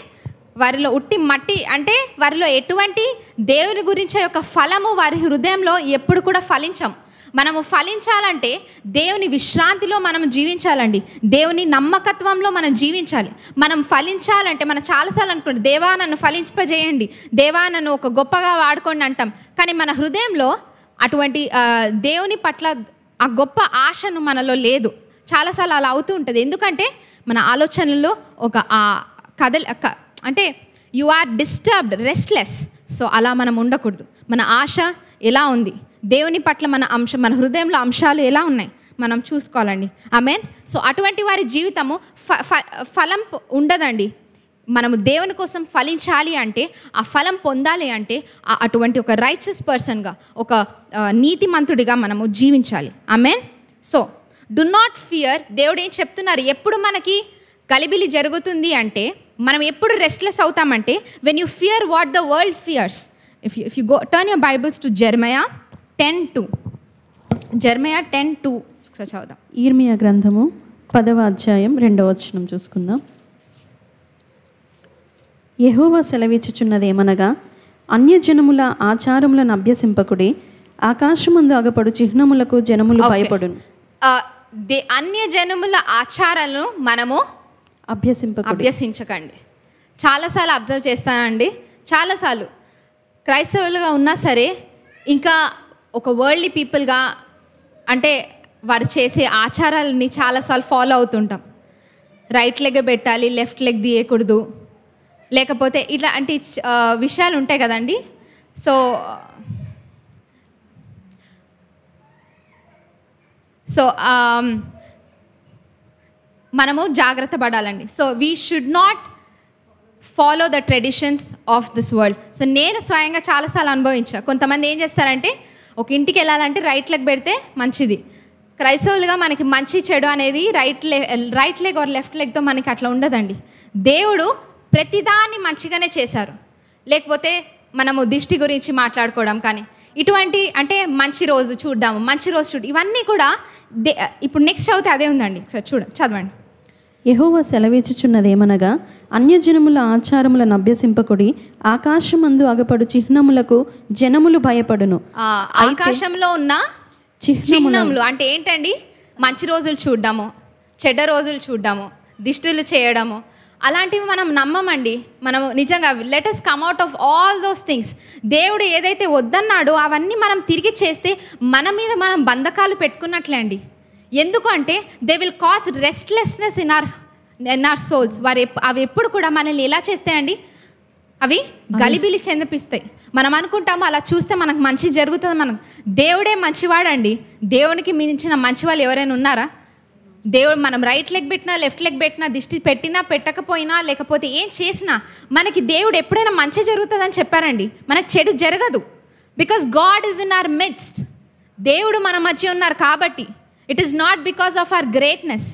వారిలో ఉట్టి మట్టి. అంటే వారిలో ఎటువంటి దేవుని గురించే యొక్క ఫలము వారి హృదయంలో ఎప్పుడు కూడా ఫలించం. మనము ఫలించాలంటే దేవుని విశ్రాంతిలో మనం జీవించాలండి. దేవుని నమ్మకత్వంలో మనం జీవించాలి. మనం ఫలించాలంటే మనం చాలాసార్లు అనుకుంటాం, దేవా నన్ను ఫలింపజేయండి, దేవా నన్ను ఒక గొప్పగా వాడుకోండి అంటాం. కానీ మన హృదయంలో అటువంటి దేవుని పట్ల ఆ గొప్ప ఆశను మనలో లేదు. చాలాసార్లు అలా అవుతూ ఉంటుంది. ఎందుకంటే మన ఆలోచనల్లో ఒక అంటే you are disturbed, restless. So అలా మనం ఉండకూడదు. మన ఆశ ఎలా ఉంది, దేవుని పట్ల మన హృదయంలో అంశాలు ఎలా ఉన్నాయి మనం చూసుకోవాలండి. ఆమెన్. సో అటువంటి వారి జీవితము ఫలం ఉండదండి. మనము దేవుని కోసం ఫలించాలి అంటే, ఆ ఫలం పొందాలి అంటే అటువంటి ఒక రైచియస్ పర్సన్గా, ఒక నీతిమంతుడిగా మనము జీవించాలి. Amen. So do not fear. దేవుడు ఏం చెప్తున్నారు, ఎప్పుడు మనకి గలిబిలి జరుగుతుంది అంటే, మనం ఎప్పుడు రెస్ట్లెస్ అవుతామంటే, when you fear what the world fears. If you go turn your Bibles to Jeremiah 10:2. Jeremiah 10:2 చదువుదాం. ఇర్మియా గ్రంథము 10వ అధ్యాయం 2వ వచనం చూసుకుందాం. యెహోవా సెలవిచ్చుచున్నదేమనగా, అన్యజనముల ఆచారములను అభ్యసింపకుడి, ఆకాశమందు అగపడు చిహ్నములకు జనములు భయపడును. అన్యజనముల ఆచారాలను మనము అభ్యసించకండి. చాలాసార్లు అబ్జర్వ్ చేస్తానండి, చాలాసార్లు క్రైస్తవులుగా ఉన్నా సరే ఇంకా ఒక వరల్డ్లీ పీపుల్గా, అంటే వారు చేసే ఆచారాలని చాలాసార్లు ఫాలో అవుతుంటాం. రైట్ లెగ్ పెట్టాలి, లెఫ్ట్ లెగ్ తీయకూడదు, లేకపోతే ఇట్లాంటి విషయాలు ఉంటాయి కదండి. సో మనము జాగ్రత్త పడాలండి. So we should not follow the traditions of this world. So నేను స్వయంగా చాలాసార్లు అనుభవించా. కొంతమంది ఏం చేస్తారంటే ఒక ఇంటికి వెళ్ళాలంటే రైట్ లెగ్ పెడితే మంచిది. క్రైస్తవులుగా మనకి మంచి చెడు అనేది రైట్ లెగ్ ఆర్ లెఫ్ట్ లెగ్తో మనకి అట్లా ఉండదండి. దేవుడు ప్రతిదాన్ని మంచిగానే చేశారు. లేకపోతే మనము దిష్టి గురించి మాట్లాడుకోవడం కానీ ఇటువంటి అంటే మంచి రోజు చూద్దాము, మంచి రోజు చూడు, ఇవన్నీ కూడా ఇప్పుడు నెక్స్ట్ చదివితే అదే ఉందండి. సో చదవండి. యెహోవా సెలవిచ్చుచున్నదేమనగా, అన్యజనముల ఆచారములను అభ్యసింపకుడి, ఆకాశమందు అగపడు చిహ్నములకు జనములు భయపడును. ఆకాశంలో ఉన్న చిహ్నములు అంటే ఏంటండి? మంచి రోజులు చూడ్డము, చెడ్డ రోజులు చూడ్డము, దిష్టులు చేయడము, అలాంటివి మనం నమ్మమండి. మనము నిజంగా let us come out of all those things. దేవుడు ఏదైతే వద్దన్నాడో అవన్నీ మనం తిరిగి చేస్తే మన మీద మనం బంధకాలు పెట్టుకున్నట్లే అండి. ఎందుకు అంటే they will cause restlessness in our souls. అవి ఎప్పుడు కూడా మనల్ని ఎలా చేస్తాయండి? అవి గలిబిలి చెందిపిస్తాయి. మనం అనుకుంటాము అలా చూస్తే మనకు మంచి జరుగుతుంది. దేవుడే మంచివాడండి. దేవునికి మించిన మంచి వాళ్ళు ఎవరైనా ఉన్నారా? దేవుడు మనం రైట్ లెగ్ పెట్టినా లెఫ్ట్ లెగ్ పెట్టినా దిష్టి పెట్టినా పెట్టకపోయినా లేకపోతే ఏం చేసినా మనకి దేవుడు ఎప్పుడైనా మంచి జరుగుతుందని చెప్పారండి. మనకు చెడు జరగదు. Because God is in our midst. దేవుడు మన మధ్య ఉన్నారు కాబట్టి. It is not because of our greatness.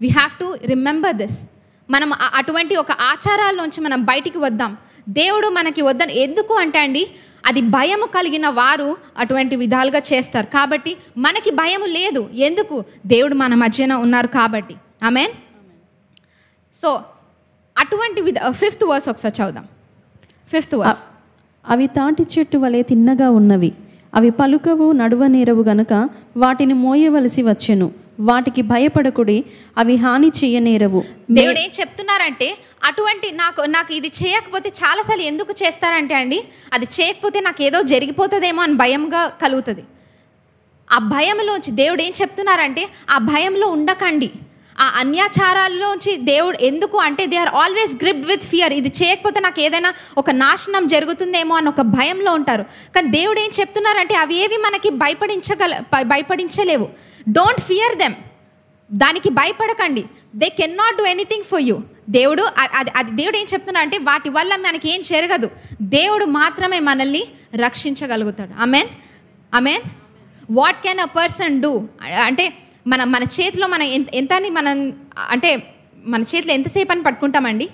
We have to remember this. మనం అటువంటి ఒక ఆచారాల్లోంచి మనం బయటికి వద్దాం. దేవుడు మనకి వద్దని ఎందుకు అంటే అండి, అది భయము కలిగిన వారు అటువంటి విధాలుగా చేస్తారు. కాబట్టి మనకి భయము లేదు. ఎందుకు? దేవుడు మన మధ్యన ఉన్నారు కాబట్టి. ఆమేన్. సో అటువంటి 5th వర్స్ ఒకసారి చదువుదాం. 5th verse. అవి తాటి చెట్టు వలె తిన్నగా ఉన్నవి, అవి పలుకవు నడువనేరవు గనుక వాటిని మోయవలసి వచ్చెను. వాటికి భయపడకుడి, అవి హాని చెయ్యనేరవు. దేవుడు ఏం చెప్తున్నారంటే అటువంటి నాకు ఇది చేయకపోతే చాలాసార్లు ఎందుకు చేస్తారంటే అండి, అది చేయకపోతే నాకు ఏదో జరిగిపోతుందేమో అని భయంగా కలుగుతుంది. ఆ భయంలోంచి దేవుడు ఏం చెప్తున్నారంటే ఆ భయంలో ఉండకండి. ఆ అన్యాచారాల్లోంచి దేవుడు ఎందుకు అంటే they are always gripped with fear. ఇది చేయకపోతే నాకు ఏదైనా ఒక నాశనం జరుగుతుందేమో అని ఒక భయంలో ఉంటారు. కానీ దేవుడు ఏం చెప్తున్నారంటే అవి ఏవి మనకి భయపడించలేవు. Don't fear them. దానికి భయపడకండి. They can not do anything for you. దేవుడు దేవుడు ఏం చెప్తున్నా అంటే వాటి వల్ల మనకి ఏం జరగదు. దేవుడు మాత్రమే మనల్ని రక్షించగలుగుతాడు. Amen, amen. What can a person do అంటే మన చేతిలో మనం ఎంత అని మనం అంటే మన చేతిలో ఎంతసేపు అని పట్టుకుంటామండి?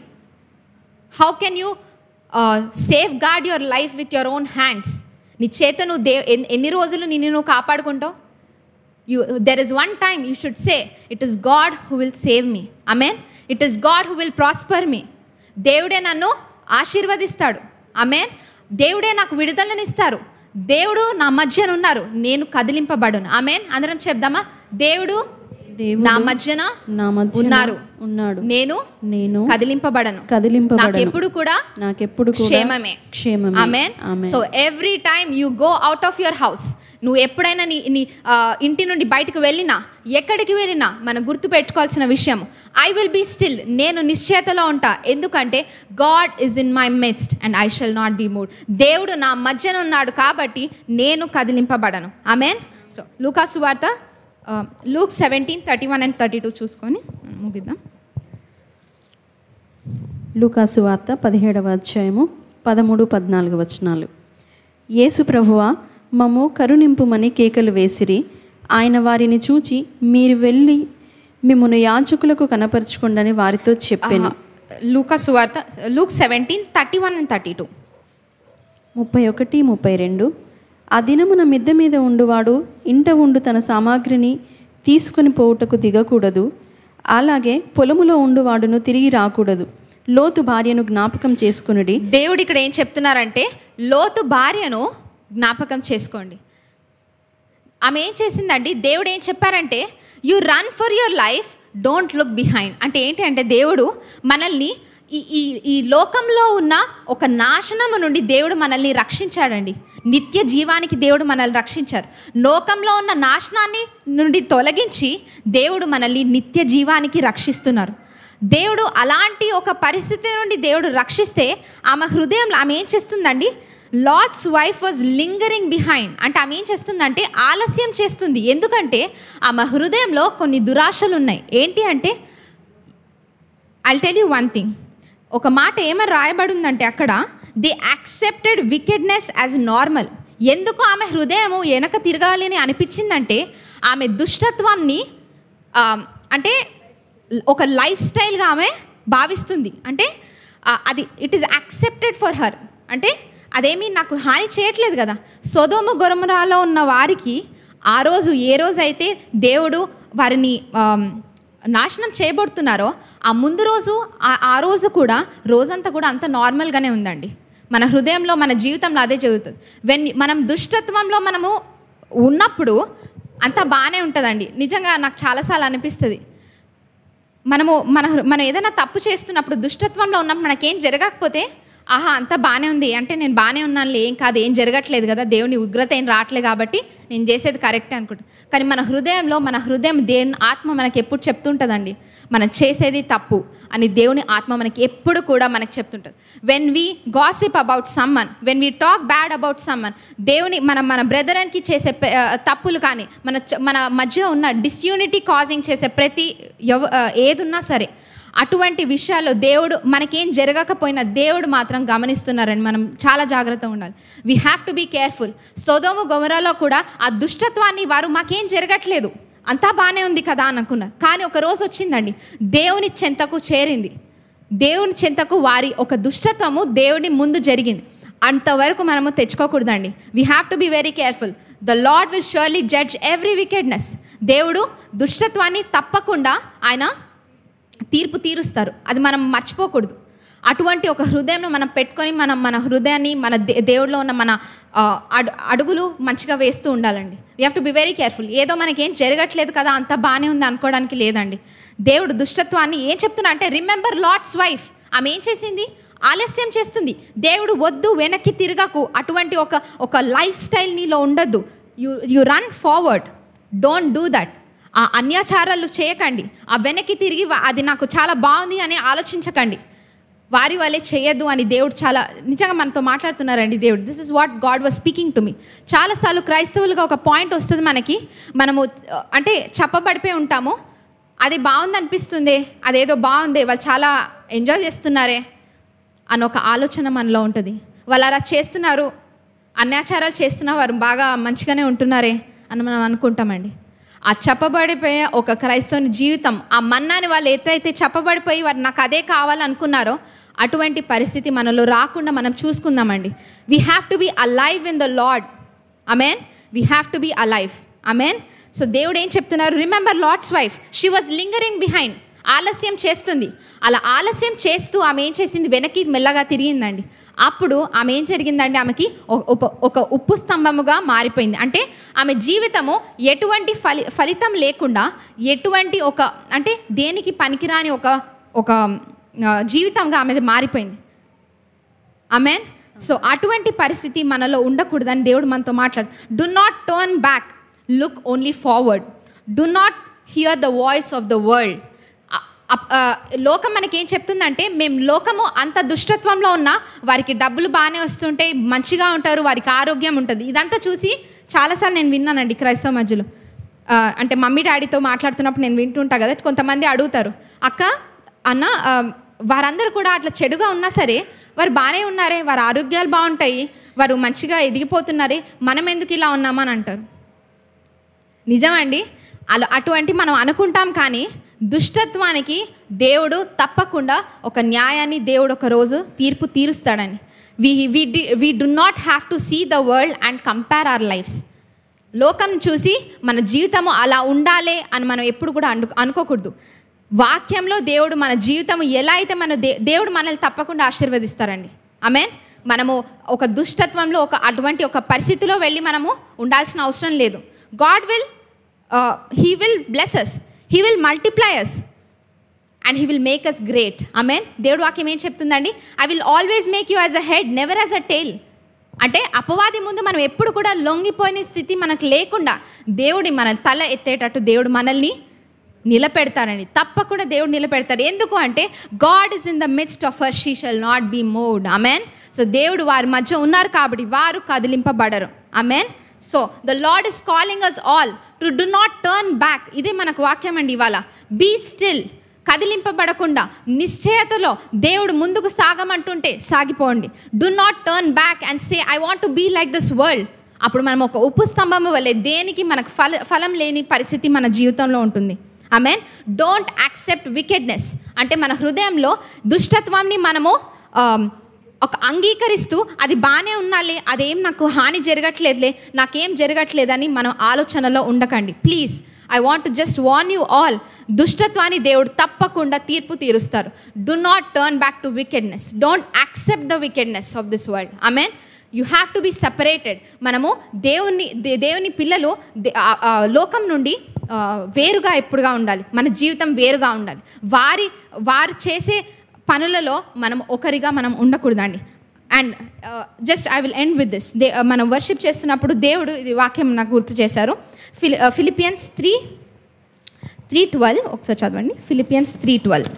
How can you safeguard your life with your own hands? నీ చేత నువ్వు ఎన్ని రోజులు నువ్వు కాపాడుకుంటావు? There is one time you should say, it is God who will save me. Amen. It is God who will prosper me. దేవుడే నన్ను ఆశీర్వదిస్తాడు. ఆమేన్. దేవుడే నాకు విడుదలనిస్తారు. దేవుడు నా మధ్యన ఉన్నారు, నేను కదిలింపబడును. ఆమేన్. అందరం చెప్దామా? దేవుడు నా మధ్యన ఉన్నారు, నేను కదిలింపబడను. నాకెప్పుడు కూడా క్షేమమే. Amen. So every time you go out of your house, నువ్వు ఎప్పుడైనా నీ ఇంటి నుండి బయటకు వెళ్ళినా ఎక్కడికి వెళ్ళినా మనం గుర్తు పెట్టుకోవాల్సిన విషయం, ఐ విల్ బీ స్టిల్, నేను నిశ్చయతలో ఉంటా. ఎందుకంటే God is in my midst and I shall not be moved. దేవుడు నా మధ్యన ఉన్నాడు కాబట్టి నేను కదిలింపబడను. ఆమేన్. సో లూకా సువార్త Luke 17:31 and 32 చూసుకొని ముగిద్దాం. లూకా సువార్త 17వ అధ్యాయము 13-14 వచనాలు. యేసు ప్రభువా మమ్ము కరుణింపుమని కేకలు వేసిరి. ఆయన వారిని చూచి మీరు వెళ్ళి మిమ్మును యాజకులకు కనపరచుకోండని వారితో చెప్పాను. లూకా సువార్త Luke 17:31 and 32. 31-32. ఆ దినమున మిద్దె మీద ఉండువాడు ఇంట ఉండు తన సామాగ్రిని తీసుకొని పోవుటకు దిగకూడదు. అలాగే పొలములో ఉండువాడును తిరిగి రాకూడదు. లోతు భార్యను జ్ఞాపకం చేసుకునుడి. దేవుడు ఇక్కడ ఏం చెప్తున్నారంటే లోతు భార్యను జ్ఞాపకం చేసుకోండి. ఆమె ఏం చేసిందండి? దేవుడు ఏం చెప్పారంటే you run for your life, don't look behind. అంటే ఏంటి అంటే దేవుడు మనల్ని ఈ లోకంలో ఉన్న ఒక నాశనము నుండి దేవుడు మనల్ని రక్షించాడండి. నిత్య జీవానికి దేవుడు మనల్ని రక్షించారు. లోకంలో ఉన్న నాశనాన్ని నుండి తొలగించి దేవుడు మనల్ని నిత్య జీవానికి రక్షిస్తున్నారు. దేవుడు అలాంటి ఒక పరిస్థితి నుండి దేవుడు రక్షిస్తే ఆమె హృదయంలో ఆమె ఏం చేస్తుందండి, LADS wife was lingering behind అంటే ఆమె ఏం చేస్తుందంటే ఆలస్యం చేస్తుంది. ఎందుకంటే ఆమె హృదయంలో కొన్ని దురాశలు ఉన్నాయి. ఏంటి అంటే I'll tell you one thing, ఒక మాట ఏమని రాయబడి ఉందంటే అక్కడ the accepted wickedness as normal. ఎందుకు ఆమె హృదయము వెనక తిరగాలి అని అనిపించిందంటే ఆమె దుష్టత్వంని అంటే ఒక లైఫ్ స్టైల్గా ఆమె భావిస్తుంది. అంటే అది it is accepted for her, అంటే అదేమీ నాకు హాని చేయట్లేదు కదా. సొదొమ గొమొర్రాలో ఉన్న వారికి ఆ రోజు ఏ రోజైతే దేవుడు వారిని నాశనం చేయబడుతున్నారో ఆ ముందు రోజు ఆ రోజు కూడా రోజంతా కూడా అంత నార్మల్గానే ఉందండి. మన హృదయంలో మన జీవితంలో అదే జరుగుతుంది. మనం దుష్టత్వంలో మనము ఉన్నప్పుడు అంతా బాగానే ఉంటుందండి. నిజంగా నాకు చాలాసార్లు అనిపిస్తుంది, మనం ఏదైనా తప్పు చేస్తున్నప్పుడు దుష్టత్వంలో ఉన్నప్పుడు మనకేం జరగకపోతే ఆహా అంతా బాగానే ఉంది అంటే నేను బాగానే ఉన్నాను, ఏం కాదు, ఏం జరగట్లేదు కదా, దేవుని ఉగ్రత ఏం రావట్లేదు కాబట్టి నేను చేసేది కరెక్టే అనుకుంటా. కానీ మన హృదయం దేవుని ఆత్మ మనకి ఎప్పుడు చెప్తుంటుందండి మనం చేసేది తప్పు అని. దేవుని ఆత్మ మనకి ఎప్పుడు కూడా మనకి చెప్తుంటుంది. When we gossip about someone, when we talk bad about someone, దేవుని మన బ్రదర్కి చేసే తప్పులు కానీ మన మధ్య ఉన్న డిస్యూనిటీ కాజింగ్ చేసే ప్రతి ఏదున్నా సరే అటువంటి విషయాల్లో దేవుడు మనకేం జరగకపోయినా దేవుడు మాత్రం గమనిస్తున్నారని మనం చాలా జాగ్రత్తగా ఉండాలి. We have to be careful. సొదొమ గొమొర్రాలో కూడా ఆ దుష్టత్వాన్ని వారు మాకేం జరగట్లేదు అంతా బాగానే ఉంది కదా అని అనుకున్నారు. కానీ ఒక రోజు వచ్చిందండి, దేవుని చెంతకు చేరింది. దేవుని చెంతకు వారి ఒక దుష్టత్వము దేవుని ముందు జరిగింది. అంతవరకు మనము తెచ్చుకోకూడదండి. We have to be very careful. The Lord will surely judge every wickedness. దేవుడు దుష్టత్వాన్ని తప్పకుండా ఆయన తీర్పు తీరుస్తారు, అది మనం మర్చిపోకూడదు. అటువంటి ఒక హృదయంలో మనం పెట్టుకొని మన హృదయాన్ని మన దేవుడిలో ఉన్న మన అడుగులు మంచిగా వేస్తూ ఉండాలండి. We have to be very careful. ఏదో మనకేం జరగట్లేదు కదా అంతా బాగానే ఉంది అనుకోవడానికి లేదండి. దేవుడు దుష్టత్వాన్ని ఏం చెప్తున్నా అంటే రిమెంబర్ లాట్స్ వైఫ్. ఆమె ఏం చేసింది, ఆలస్యం చేస్తుంది. దేవుడు వద్దు వెనక్కి తిరగకు, అటువంటి ఒక లైఫ్ స్టైల్ నీలో ఉండొద్దు. You run forward, don't do that. ఆ అన్యాచారాలు చేయకండి, ఆ వెనక్కి తిరిగి అది నాకు చాలా బాగుంది అని ఆలోచించకండి, వారి వాళ్ళే చేయొద్దు అని దేవుడు చాలా నిజంగా మనతో మాట్లాడుతున్నారండి. దేవుడు this is what God was speaking to me. చాలాసార్లు క్రైస్తవులుగా ఒక పాయింట్ వస్తుంది మనము అంటే చెప్పబడిపోయి ఉంటాము, అది బాగుంది అనిపిస్తుంది, అదేదో బాగుంది, వాళ్ళు చాలా ఎంజాయ్ చేస్తున్నారే అని ఒక ఆలోచన మనలో ఉంటుంది. వాళ్ళు అలా చేస్తున్నారు, అన్యాచారాలు చేస్తున్నా వారు బాగా మంచిగానే ఉంటున్నారే అని మనం అనుకుంటామండి. ఆ చెప్పబడిపోయే ఒక క్రైస్తవుని జీవితం, ఆ మన్నాని వాళ్ళు ఎత్తైతే చెప్పబడిపోయి వారు నాకు అదే కావాలనుకున్నారో అటువంటి పరిస్థితి మనలో రాకుండా మనం చూసుకుందామండి. We have to be alive in the Lord. Amen. We have to be alive. Amen. So దేవుడు ఏం చెప్తున్నారు, remember Lot's wife, she was lingering behind. ఆలస్యం చేస్తుంది. అలా ఆలస్యం చేస్తూ ఆమె ఏం చేసింది, వెనక్కి మెల్లగా తిరిగిందండి. అప్పుడు ఆమె ఏం జరిగిందండి, ఆమెకి ఒక ఉప్పు స్తంభముగా మారిపోయింది. అంటే ఆమె జీవితము ఎటువంటి ఫలితం లేకుండా, ఎటువంటి అంటే దేనికి పనికిరాని ఒక జీవితంగా ఆమెది మారిపోయింది. ఆమెన్. సో అటువంటి పరిస్థితి మనలో ఉండకూడదని దేవుడు మనతో మాట్లాడు. Do not turn back, look only forward. Do not here the voice of the world. లోకం మనకేం చెప్తుందంటే, మేము లోకము అంత దుష్టత్వంలో ఉన్నా వారికి డబ్బులు బాగానే వస్తుంటాయి, మంచిగా ఉంటారు, వారికి ఆరోగ్యం ఉంటుంది. ఇదంతా చూసి చాలాసార్లు నేను విన్నానండి క్రైస్తవ మధ్యలో. అంటే మమ్మీ డాడీతో మాట్లాడుతున్నప్పుడు నేను వింటుంటా కదా, కొంతమంది అడుగుతారు, అక్క అన్న వారందరూ కూడా అట్లా చెడుగా ఉన్నా సరే వారు బాగానే ఉన్నారే, వారి ఆరోగ్యాలు బాగుంటాయి, వారు మంచిగా ఎదిగిపోతున్నారే, మనం ఎందుకు ఇలా ఉన్నామని అంటారు. నిజమండి, అటువంటి మనం అనుకుంటాం, కానీ దుష్టత్వానికి దేవుడు తప్పకుండా ఒక న్యాయాన్ని దేవుడు ఒక రోజు తీర్పు తీరుస్తాడని. We do not have to see the world and compare our lifes. లోకం చూసి మన జీవితము అలా ఉండాలి అని మనం ఎప్పుడు కూడా అనుకోకూడదు. వాక్యంలో దేవుడు మన జీవితం ఎలా అయితే దేవుడు మనల్ని తప్పకుండా ఆశీర్వదిస్తారండి. ఆమేన్. మనము ఒక దుష్టత్వంలో అటువంటి ఒక పరిస్థితిలో వెళ్ళి మనము ఉండాల్సిన అవసరం లేదు. God will he will bless us, he will multiply us and he will make us great. Amen. దేవుడు వాక్యం ఏం చెప్తుందండి, I will always make you as a head never as a tail. అంటే అపవాది ముందు మనం ఎప్పుడు కూడా లొంగిపోయిన స్థితి మనకు లేకుండా దేవుడి మన తల ఎత్తేటట్టు దేవుడు మనల్ని నిలబెడతారండి. తప్పకుండా దేవుడు నిలబెడతారు. ఎందుకు అంటే God is in the midst of her, she shall not be moved. Amen. So దేవుడు వారి మధ్య ఉన్నారు కాబట్టి వారు కదిలింపబడరు. Amen. So the Lord is calling us all to do not turn back. ఇదే మనకు వాక్యం అండి ఇవాళ. బీ స్టిల్, కదిలింపబడకుండా నిశ్చయతలో దేవుడు ముందుకు సాగమంటుంటే సాగిపోండి. Do not turn back and say I want to be like this world. అప్పుడు మనం ఒక ఉప్పు స్తంభము వల్లే దేనికి మనకు ఫలం లేని పరిస్థితి మన జీవితంలో ఉంటుంది. ఆమెన్. డోంట్ యాక్సెప్ట్ వికెడ్నెస్ అంటే మన హృదయంలో దుష్టత్వాన్ని మనము ఒక అంగీకరిస్తూ అది బాగానే ఉన్నాలే, అదేం నాకు హాని జరగట్లేదులే, నాకేం జరగట్లేదని మనం ఆలోచనలో ఉండకండి. Please I want to just warn you all, దుష్టత్వాన్ని దేవుడు తప్పకుండా తీర్పు తీరుస్తారు. Do not turn back to wickedness. Don't accept the wickedness of this world. Amen. You have to be separated. మనము దేవుని పిల్లలు లోకం నుండి వేరుగా ఎప్పుడుగా ఉండాలి, మన జీవితం వేరుగా ఉండాలి. వారు చేసే పనులలో మనం ఒకరిగా మనం ఉండకూడదండి. And just I will end with this. మనం వర్షిప్ చేస్తున్నప్పుడు దేవుడు ఇది వాక్యం నాకు గుర్తు చేశారు. ఫిలిపియన్స్ 3:12 ఒకసారి చదవండి. ఫిలిపియన్స్ 3:12.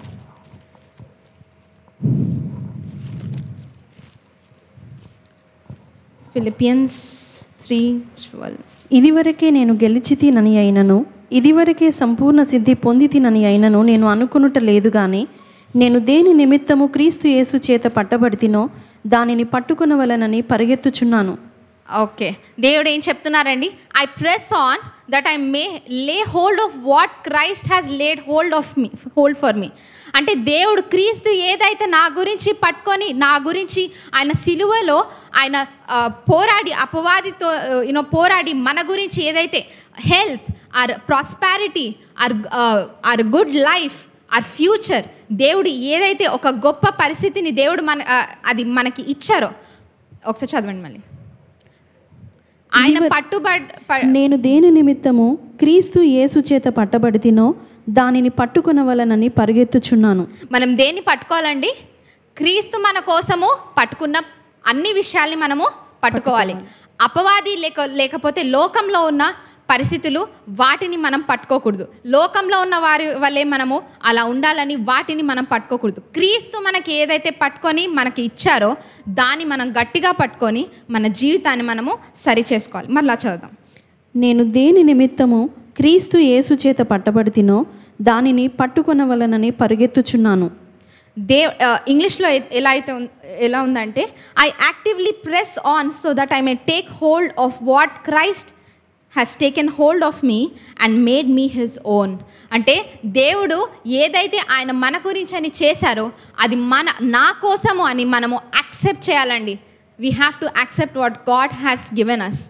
ఫిలిపియన్స్ 3:12. ఇదివరకే నేను గెలిచితినని అయినను, ఇదివరకే సంపూర్ణ సిద్ధి పొందితినని అయినను నేను అనుకొనుట లేదు గాని, నేను దేని నిమిత్తము క్రీస్తు యేసు చేత పట్టబడితినో దానిని పట్టుకొనవలనని పరిగెత్తుచున్నాను. ఓకే, దేవుడు ఏం చెప్తున్నారండి? I press on that I may lay hold of what Christ has laid hold for me. అంటే దేవుడు క్రీస్తు ఏదైతే నా గురించి పట్టుకొని, నా గురించి ఆయన సిలువలో ఆయన పోరాడి అపవాదితో పోరాడి మన గురించి ఏదైతే health, or prosperity, or good life, or future, దేవుడు ఏదైతే ఒక గొప్ప పరిస్థితిని దేవుడు అది మనకి ఇచ్చారో, ఒకసారి చదవండి మళ్ళీ. ఆయన నేను దేని నిమిత్తము క్రీస్తు యేసు చేత పట్టబడితినో దానిని పట్టుకొనవలనని పరిగెత్తుచున్నాను. మనం దేన్ని పట్టుకోవాలండి? క్రీస్తు మన కోసము పట్టుకున్న అన్ని విషయాల్ని మనము పట్టుకోవాలి. అపవాది లేకపోతే లోకంలో ఉన్న పరిస్థితులు వాటిని మనం పట్టుకోకూడదు. లోకంలో ఉన్న వారి వల్లే మనము అలా ఉండాలని వాటిని మనం పట్టుకోకూడదు. క్రీస్తు మనకి ఏదైతే పట్టుకొని మనకి ఇచ్చారో దాన్ని మనం గట్టిగా పట్టుకొని మన జీవితాన్ని మనము సరి చేసుకోవాలి. మరలా చదువుదాం. నేను దేని నిమిత్తము క్రీస్తు యేసు చేత పట్టబడితినో దానిని పట్టుకొనవలనని పరిగెత్తుచున్నాను. ఇంగ్లీష్లో ఎలా ఉందంటే, I actively press on so that I may take hold of what Christ has taken hold of me and made me his own. అంటే దేవుడు ఏదైతే ఆయన మన గురించి అని చేశారో అది నా కోసము అని మనము యాక్సెప్ట్ చేయాలండి. We have to accept what God has given us.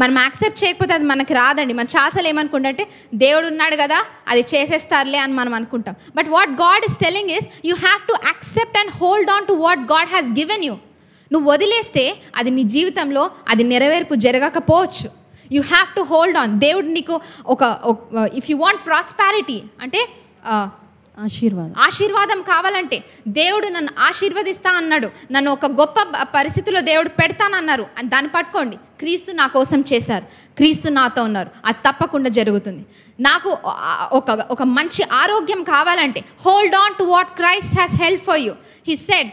మనం యాక్సెప్ట్ చేయకపోతే అది మనకి రాదండి. మనం చాలాసార్లు ఏమనుకుంటే దేవుడు ఉన్నాడు కదా అది చేసేస్తారులే అని మనం అనుకుంటాం. But what God is telling is you have to accept and hold on to what God has given you. నువ్వు వదిలేస్తే అది నీ జీవితంలో అది నెరవేర్పు జరగకపోవచ్చు. You have to hold on. దేవుడు నీకు ఇఫ్ యూ వాంట్ ప్రాస్పారిటీ అంటే ఆశీర్వాదం కావాలంటే దేవుడు నన్ను ఆశీర్వదిస్తా అన్నాడు, నన్ను ఒక గొప్ప పరిస్థితిలో దేవుడు పెడతానన్నారు, దాన్ని పట్టుకోండి. క్రీస్తు నా కోసం చేశారు, క్రీస్తు నాతో ఉన్నారు, అది తప్పకుండా జరుగుతుంది. నాకు ఒక మంచి ఆరోగ్యం కావాలంటే hold on to what Christ has help for you. He said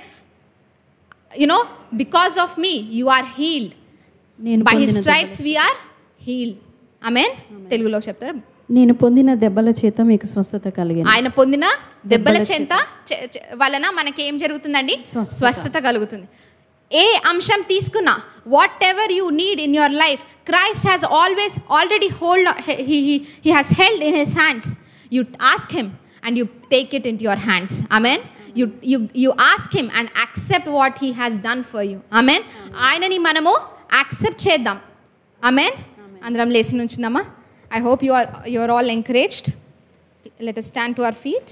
because of me you are healed, by his stripes we are healed. Amen. తెలుగులో చెప్తారా? నేను పొందిన దెబ్బల చేత మీకు స్వస్థత కలిగింది. ఆయన పొందిన దెబ్బల చేత వలన మనకి ఏం జరుగుతుందండి? స్వస్థత కలుగుతుంది. ఏ అంశం తీసుకున్నా, what ever you need in your life, Christ has already he has held in his hands. You ask him and you take it in to your hands. Amen. You ask him and accept what he has done for you. Amen. ఆయనని మనము accept చేద్దాం. Amen. అందరం లేచి నుంచుందామా? I hope you are all encouraged. Let us stand to our feet.